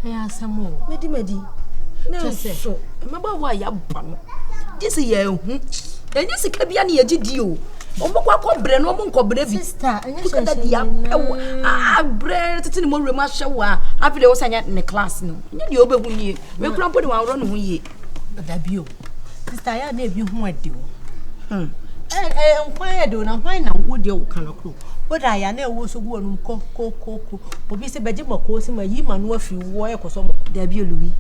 ya samo medi no so meba wa ya ba no this ye hu enye sika bia na ye gidi o omokwa akobre no omonkobre bi sister enye sheshe ya abre titini mo rema hyewo a afide wo sanya ne class no enye de obehu nie we kura mpo de wa woro no hu ye da bio sister ya na ebi hu ade o nkwan ya de na nkwan na wo de wo kanakro oda ya na ewo so go onum ko obi se beje boko se ma yi ma no afi wo e koso mo da bio Louis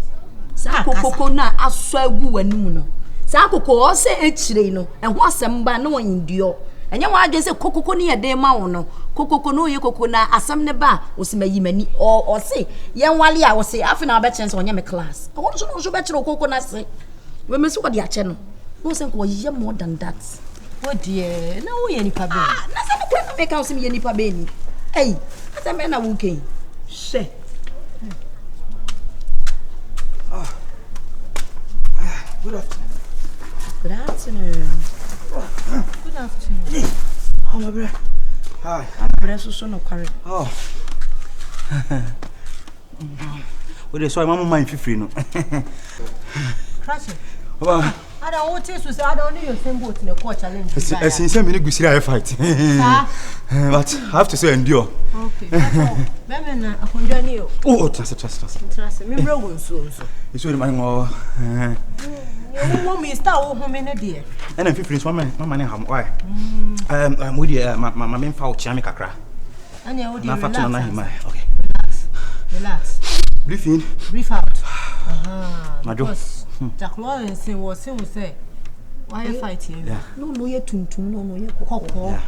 sa kokoko na aso agu wanum no sa kokoko o se echire no eho asem ba na wondio enye wa adwe se kokoko ne ye de ma wo no kokoko no ye kokoko na asem ne ba o se mayi mani o se ye nwale a o se afi na ba chen se onye me class o no so be chire kokoko na se we me so ko de ache no no se ko ye more than that o die na wo ye nipa be na se no kwa me ka o se me ye nipa be ni ei ata me na wo ken she Good afternoon. Good afternoon. Good afternoon. Oh, my brother. Hi. I'm brother so no carry. Oh. What is so my mama mind free no. Crash. Well, I don't want to say I don't need your same boat in the court challenge. since me gusira fight. But I have to say endure. Okay. Bemena akonja ni o. Oh, trust. Me bro won so. It's really my ngo. You want me start wo home ne de. And 15 mama ne ham why? We dey my men fa o chia me kakra. And you dey Na fa to na him. Okay. Relax. Brief out. Majo. Jack Lawrence was say why you fighting? No ye tuntum no ye kokoko.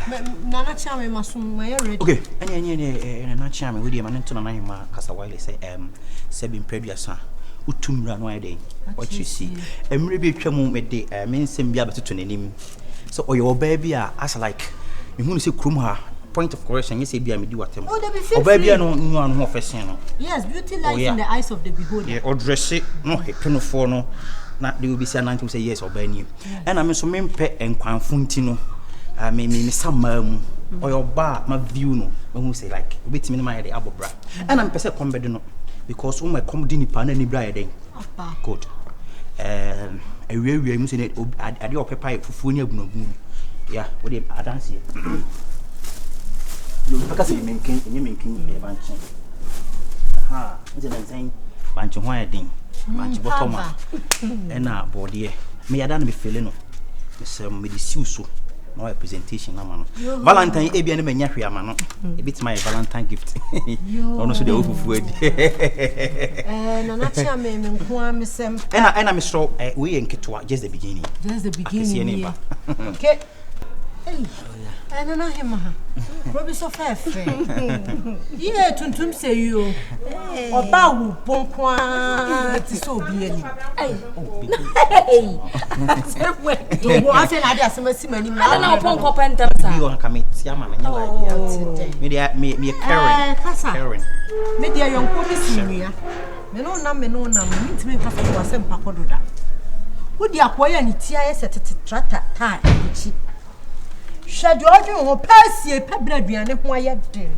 Nana Chame masum my ready. Okay. Any na Chame we dey man to na him kasa wile say sebin peduasa. Utumra no ide. What you see. Emre bi twam me de me nsem bi abeto nanim. So oyo baby as like me hu say krum ha point of correction you say be me di watem. Oh baby no nu anu ho fese no. Yes, beauty lies in the eyes of the beholder. Yeah, or dress it no hepeno for no. Na they will be say nantum say yes obani. And I me so mempe enkwanfo nti no. Me samamu oyo ba ma view no. Me hu say like obetimi na my dey abobra. And I'm pese kombedo no. Because all my comedy nipa na ni bra yeden. Good. We mu say ade opepa fufu ni agunagun. Yeah, we dey dance here. You because you menkin e banchen. Aha, nje na nzen banchen ho yeden. Banchen botoma. E na body e. Me yada na be fele no. Me say me dey siu so. No presentation na ma no. Valentine e bia na manya hwe ama no. E bit my Valentine gift. Ono so dey ofufu adi. Na chia me nko amesem. And I'm so we enketo just the beginning. Just the beginning. Okay. And na him ha. Robi so fefe. Ye tuntum say you. Oba wu ponkwa ti so obi ani. Hey. Do wo afi na dia semasi mani ma. Na ponkwa pentem sa. You on committee ama na nyala. Me Karen. Me dia yonko bi sinua. Me no na me ntimi nka fa wasem pakododa. Wo dia akoya ni tia ye setete tractor tie echi. Shadu odun ho pasie pebra duane ho ayeden.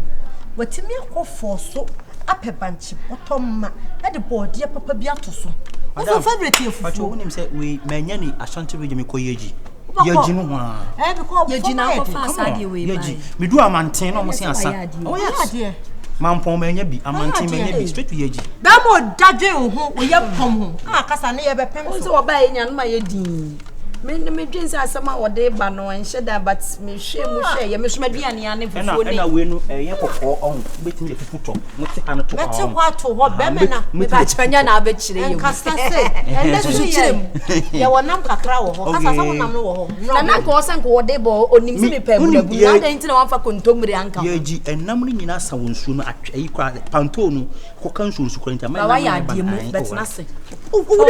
Watimi akofo so apebanchi botomma e de body papa bi atoso. Wo favorite e fufu. Pacho wonim say we manya ni Ashanti region me koyeji. Yeji no ho. Because yeji na ko fa asade we bai. Yeji. Me du amanten no mo se asa. Oh yes. Mampon manya bi amanten manya bi straight to yeji. Ba mo dadwen ho we ye pom ho. Akasa ne ye be pem so. So oba enya no ma ye din. Me dwen say asama wode ba no enhye da but me hwe mu hwe ye me so maduane ane fufuo ni. Na we no ye kokko on betimi de fufuto mo te ha no to. Me te kwa to ho be me na. Me ba chanya na abekire ye. Nkasa se. Ende so chirem. Ye wonam kakra wo ho. Kasa sa wonam no wo ho. Na ko san ko wode bo onim se me pa bunabu. Na da ntina wanfa kontomri anka. Ye ji enam ni nyina sa wonsu no atwa yi kwa panto no ko kan so nsu kwanta ma. Ba wa ya de mu betina se. Oh mo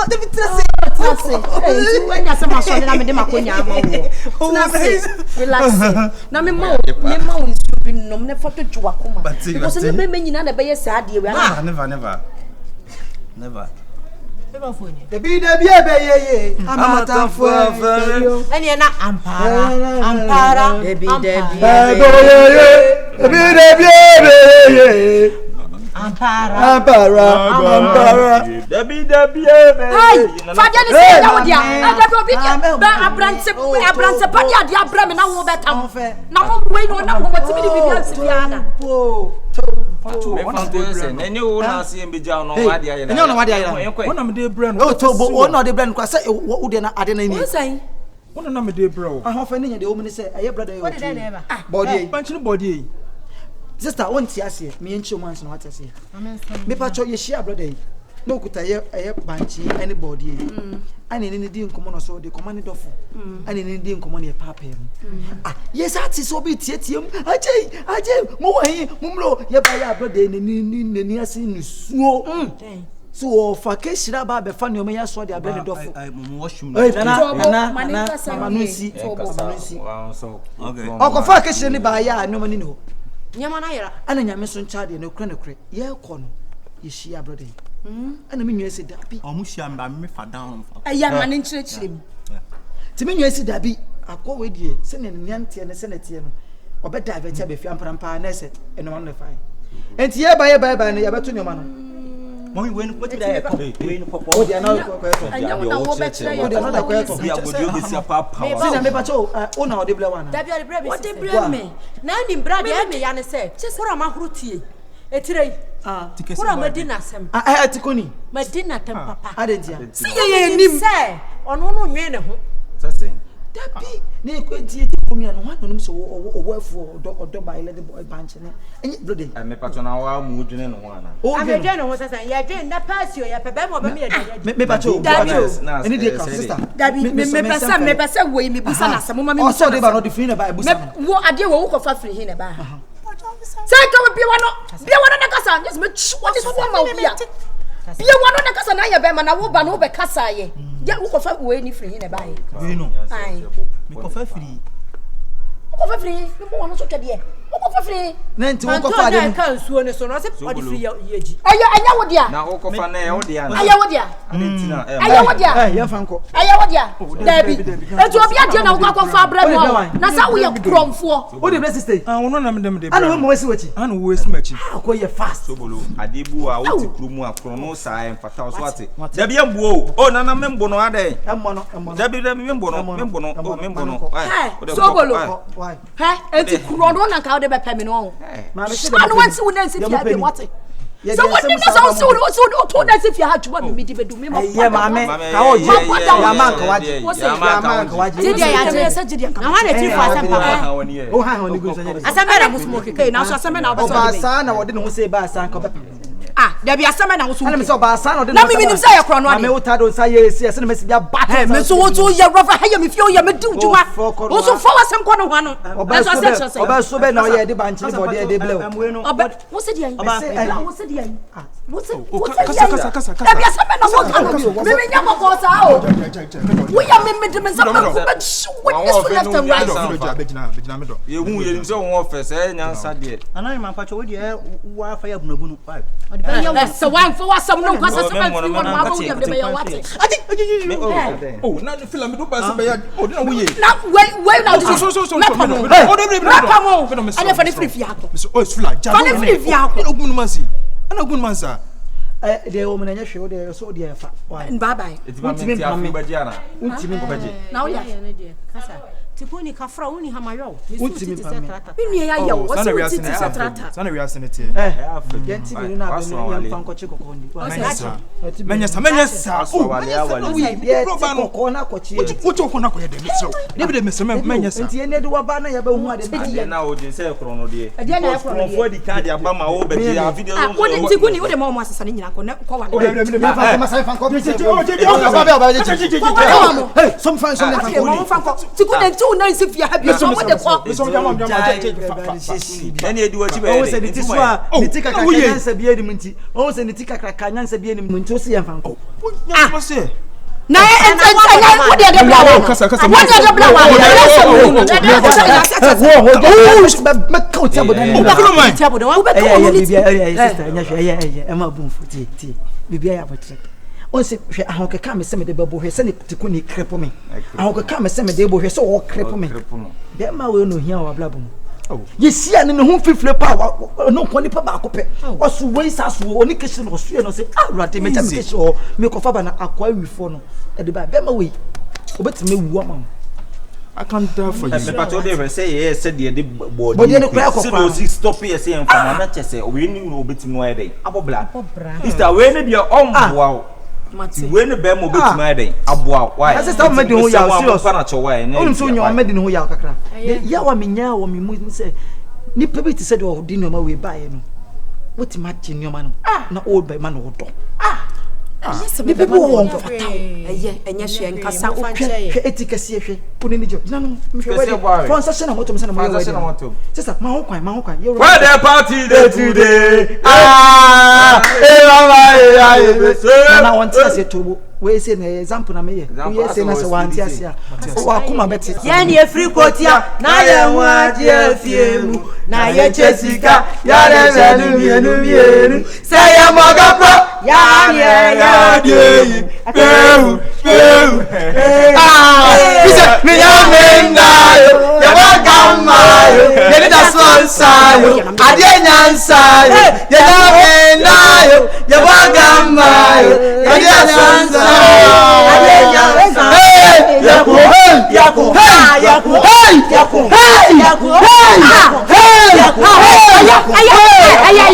de bitrase. When you say my son, I'm a maconia. Relax. Now, me ma is been no me photo to Wakuma. Because the women in the bay sad, you are never. The be ye. I'm a for and you're not Ampara. Ampara. Dabi Hey, Fadia ni say na wodia. Ada do bi ba abrante pa dia dia bra me na wo betam. Na mo we no na mo batimi bi bia sibiana. Me fanto say na ni wo na se mbeja no wa dia Enyo no wa dia. Wona me de brand. O to bo o no de brand kwa say wo de na ade na ni. Wo say? Wona na me de bro. Ahofa ni nya de o me say aye brother you. What did I never? Body. Panchi no body. Sister won ti ase me enchi o man so na what ase. Me pa cho ye share brother yi. No kuta ye banchi anybody. Ani ni di nkomo no so de komo ni dofo. Ani ni di nkomo ne papa mu. Ah, yes ati so bi tietiem. Ajay, mo wahi, mumlo ye ba ya brother ni ase ni suo. So for keshira ba be fa ne o me ya so de abele dofo. Mo washroom. Nana, manusi. Okay. Oko fa keshira ni ba ya no mani no. Nyama na yera. Ana nyame so nchade no kure ye ko no ye shia brother. Ana me nwa si dabi. Omu shia mba me fa down. Aya mane nchirechirem. Ti me nwa si dabi akọ we die se ne nyantie ne se ne tie no. Obeda be tia be fi amprampa na se eno no fa. Enti ye ba no ye beto nyoma no. Mommy when what did I call? We no pop. O dia na ko Anya wo na wo betre yo. O dia na ko bi agodio be sia papa. Si na me pa cho o na o de bla wana. Dabi ode bre be. What dey bra me? Na ni bra de me ya ne se. Kura ma huru tie. Etire. Kura madina sem. Tikoni. Madina tem papa. Adentia. Si ye nim. Se ono no nwe ne ho. Sase. Dabi na ekwenti omi anu wa no so wo afu odo ba ile de banche ne. Enye brother. Me pato na wa mu dwene no ho ana. Amedwe no ho sasa. Ye dwe na pasio ya pebe mo be me ye. Me pato. Any day ka sister. Dabi me pesa wo me busa na asem ma me. O so de ba no de free na ba busa. Wo ade wo ko fa free he na ba. Say come be one na kasa just me what is one ma bia. Be one na kasa na ye be ma na wo ba no be kasa ye. Ya wo ko fa wo ni free he na ba ye. We no. Ai. Me ko fa free. Wo fa free, me mo no so twede. Wo fa free. Na nti wo ko fa de. Na kan suo ne so no se odi free yeji. Anya wo dia. Na wo ko fa na e wo dia na. Aya wo dia. Adentina Aya wo dia. Ye fa nko. Aya wo dia. Dabi. Etu obi ade na wo ko fa bra mo. Na sa wo ye kromfo. O de bless sister. Wono na me dem de. Ana wo mo wasi wachi. Ana wo wasi machi. Akọ ye fast. Sobolo adebu a wo ti krumu a krono sa en fata so ate. Dabi embo o na membo no ade. Emmo no. Dabi membo no. Ai. Sobolo. Why? Eti krono na ka wo de be pemi no. Ma me se Anu wansi wo na nsi fi ade what? So what did not so to that if you had to want me to do me. Yeah, mama. How you? Ya man ko waji. Ya man ko waji. Did ya say did na wan eti fa asem papa. O ha ho ni go so nyere. Asem na mo smoke kai na so asem na o ba sa na wo de no say ba sa ka ba. Ah, there be asem na wo so. Ana me so ba sa na wo de na me minim say ya kro no ade. Me wuta do sa ye esi ese na me se bia bat. Me so wo to ye rofa ha ye me fio ye me du juma. Wo so for asem ko no ho no. Na so oba so be na ye de banchi body e de blow. Oba wo se di yan. Wo se di yan. Kasa. There asem na wo ka. Me nya ko sa o. We ya me de me some ko be witness for left and right. Ye hu ye nse won office e nyansa de. Ana ma pa cho we de wa fa ya bunabunu 5. So one for what some no kwasa so man free one ma go dem be ya what. Oh, na feel me do pass be ya. Oh, na we ye. Na wait now this. So. Oh, don't be. I never free fiako. Oh, it's flat. Fane free fiako. Ogun mansi. Ana ogun mansa. De wo me na hwe wo de so de fa. Bye bye. Eti ba me ti afi ba dia na. Untimi ko baje. Na wo ya. Kasa. Tiponi kafra woni hamayo. Untimi pa me. Nua ya yo. Wo se wuti ti setrata. Sana we asenete. Genti bi na be no yam fan ko che kokko ndi. Menyesa. Oh, wale awale. Ye kokko na ko che. Ucho ko na ko ye de meso. De mesa menyesa. Enti ene de wa ba na ya be hu ade Ade na o din say krono de. Ade na ya krono de. For the card ya ba ma wo be ji a video. Ah, wo de ti guni wo de mo asesa ne nyina ko wale. Me fa ko masai fan ko. Hey, some fan some fan ko. Mo fan ko. Ti guni ti una nsi fia ha bi so mo de ko. Eni edi wachi be. O se ni ti so a ni ti kakra nyansa bi enim nti. O se ni ti kakra nyansa bi enim nti o se yan fan ko. Na wo de de bla wo. Kasa. Wo de de bla wo. Me ka ti abodo ni. Ti abodo wo be ko ni ti. Sister nya hwe e ma bu mfu ti. Bibia ya botre. On se hwe ahokeka me se me de bebo hwe se ni tiku ni krepo me. Ahokeka me se me de bebo hwe se wo krepo me. De ma we no hia wa bla bum. You see, and in the home flip power, no qualified back up. Or so ways as only question or so, and say, ah, right, make a mistake or make a fabana acquire with phone at the back. Way. But me, woman. I can't tell for you. But what they say, yes, said the board. But then the stop here saying from another say, we knew bit more day. Apple black. Is that when your own wow? When the bemo bit my day. Abwa, why? I just made who you are furniture way. And so you are made in who you are. Yawa minya or me moving say, Nipper said, oh, dinner my way by you. What's matching your man? Not old by man or dog. The people won't for and yes, she and Cassa etiquette. Put in the job. No, Francis and Motum and my sister, Mahoka, you're where the party day today. And I want to say to we say an example. I mean, yes, and as one, yes, yeah. Oh, come on, Betty. Yanni, free quotia, Naya, what dear few, Naya Jessica, Yada, say a mogapa, Yaya, me,